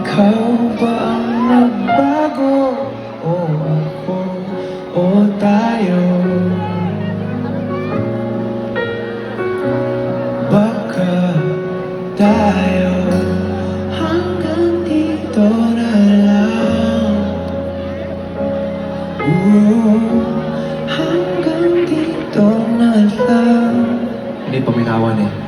Ikaw ba ang nagbago? O ako? O tayo? Baka tayo hanggang dito na lang. Hanggang dito na lang. Hindi pa minawan eh.